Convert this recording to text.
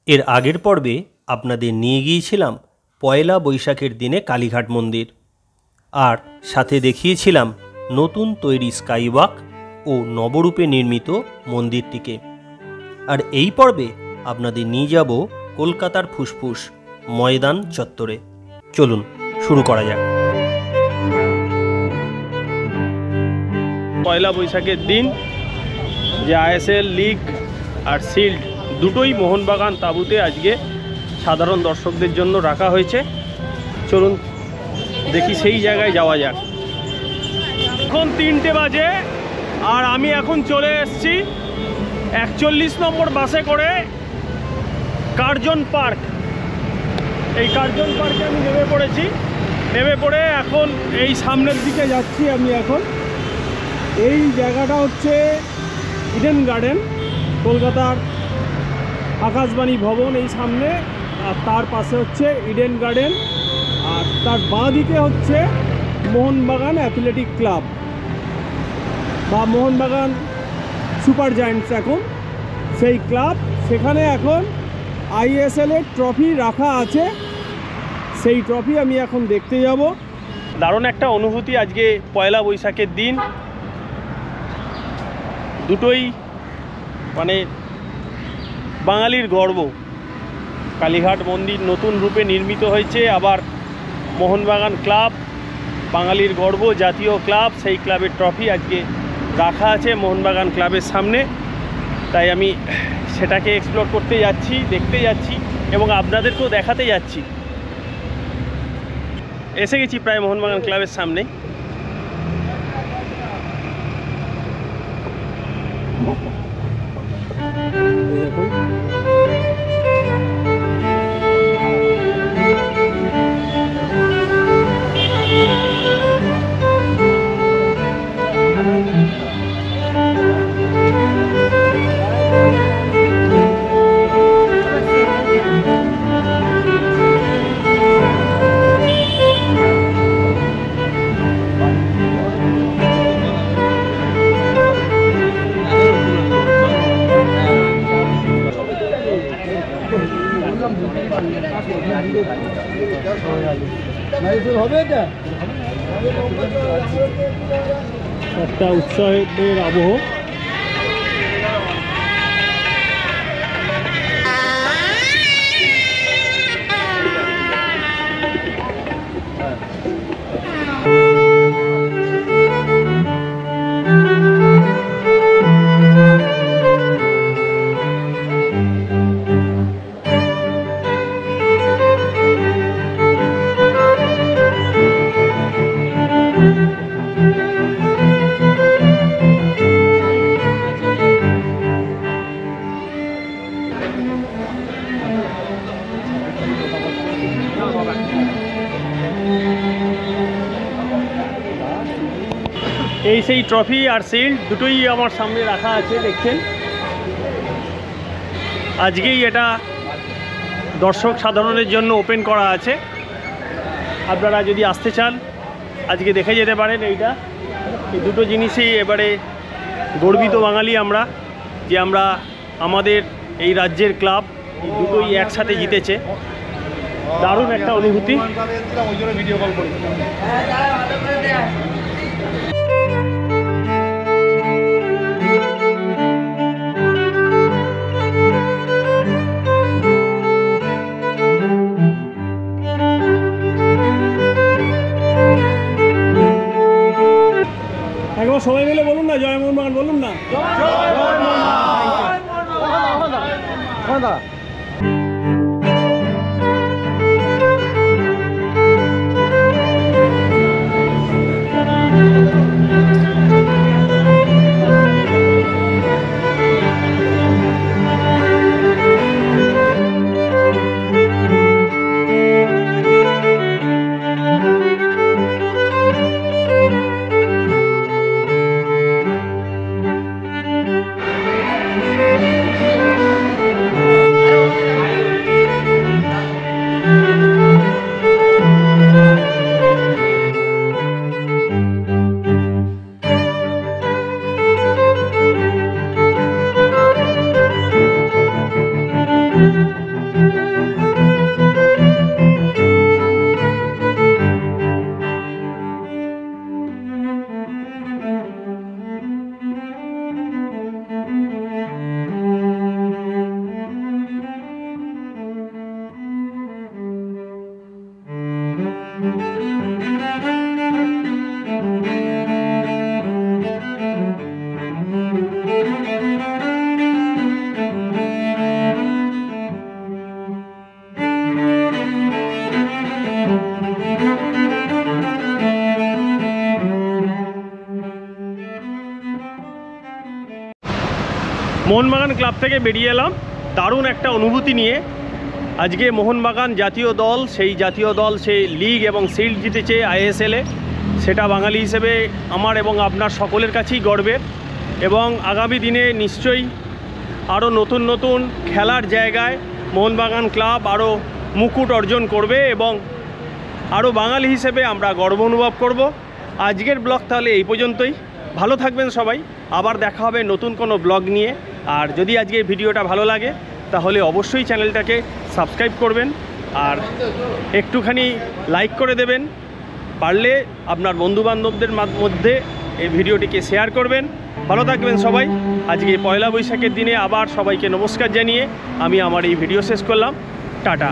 এর আগের পর্বে আপনাদের নিয়ে গিয়েছিলাম পয়লা বৈশাখের দিনে কালীঘাট মন্দির, আর সাথে দেখিয়েছিলাম নতুন তৈরি স্কাইওয়াক ও নবরূপে নির্মিত মন্দিরটিকে। আর এই পর্বে আপনাদের নিয়ে যাব কলকাতার ফুসফুস ময়দান চত্বরে। চলুন শুরু করা যাক। পয়লা বৈশাখের দিন যে আইএসএল লিগ আর শিল্ড দুটোই মোহনবাগান তাঁবুতে আজকে সাধারণ দর্শকদের জন্য রাখা হয়েছে। চলুন দেখি সেই জায়গায় যাওয়া যাক। এখন 3টে বাজে আর আমি এখন চলে এসেছি 41 নম্বর বাসে করে কার্জন পার্ক। এই কার্জন পার্কে আমি নেমে পড়েছি। নেমে পড়ে এখন এই সামনের দিকে যাচ্ছি। আমি এখন এই জায়গাটা হচ্ছে ইডেন গার্ডেন, কলকাতার আকাশবাণী ভবন এই সামনে, আর তার পাশে হচ্ছে ইডেন গার্ডেন, আর তার বাঁ দিকে হচ্ছে মোহনবাগান অ্যাথলেটিক ক্লাব বা মোহনবাগান সুপার জায়ান্টস এখন সেই ক্লাব। সেখানে এখন আইএসএলের ট্রফি রাখা আছে, সেই ট্রফি আমি এখন দেখতে যাব। দারুণ একটা অনুভূতি আজকে পয়লা বৈশাখের দিন। দুটোই মানে বাঙালির গর্ব। কালীঘাট মন্দির নতুন রূপে নির্মিত হয়েছে, আবার মোহনবাগান ক্লাব বাঙালির গর্ব, জাতীয় ক্লাব, সেই ক্লাবের ট্রফি আজকে রাখা আছে মোহনবাগান ক্লাবের সামনে। তাই আমি সেটাকে এক্সপ্লোর করতে যাচ্ছি, দেখতে যাচ্ছি এবং আপনাদেরকেও দেখাতে যাচ্ছি। এসে গেছি প্রায় মোহনবাগান ক্লাবের সামনে। একটা উৎসবের আবহ। এই সেই ট্রফি আর শিল্ড দুটোই আমার সামনে রাখা আছে, দেখছেন। আজকেই এটা দর্শক সাধারণের জন্য ওপেন করা আছে। আপনারা যদি আসতে চান আজকে দেখে যেতে পারেন। এই দুটো জিনিসই এবারে গর্বিত বাঙালি আমরা, যে আমরা আমাদের এই রাজ্যের ক্লাব দুটোই একসাথে জিতেছে। দারুণ একটা অনুভূতি। ভিডিও কল করি। একবার সবাই মিলে বলুন না, জয় মোহনবাগান বলুন না। মোহনবাগান ক্লাব থেকে বেরিয়ে এলাম দারুণ একটা অনুভূতি নিয়ে। আজকে মোহনবাগান জাতীয় দল, সেই জাতীয় দল সেই লিগ এবং শিল্ড জিতেছে আইএসএলে। সেটা বাঙালি হিসেবে আমার এবং আপনার সকলের কাছেই গর্বের, এবং আগামী দিনে নিশ্চয়ই আরও নতুন নতুন খেলার জায়গায় মোহনবাগান ক্লাব আরও মুকুট অর্জন করবে এবং আরও বাঙালি হিসেবে আমরা গর্ব অনুভব করব। আজকের ব্লগ তাহলে এই পর্যন্তই। ভালো থাকবেন সবাই, আবার দেখা হবে নতুন কোনো ব্লগ নিয়ে। আর যদি আজকের ভিডিওটা ভালো লাগে তাহলে অবশ্যই চ্যানেলটাকে সাবস্ক্রাইব করবেন আর একটুখানি লাইক করে দেবেন। পারলে আপনার বন্ধুবান্ধবদের মধ্যে এই ভিডিওটিকে শেয়ার করবেন। ভালো থাকবেন সবাই। আজকে পয়লা বৈশাখের দিনে আবার সবাইকে নমস্কার জানিয়ে আমি আমার এই ভিডিও শেষ করলাম। টাটা।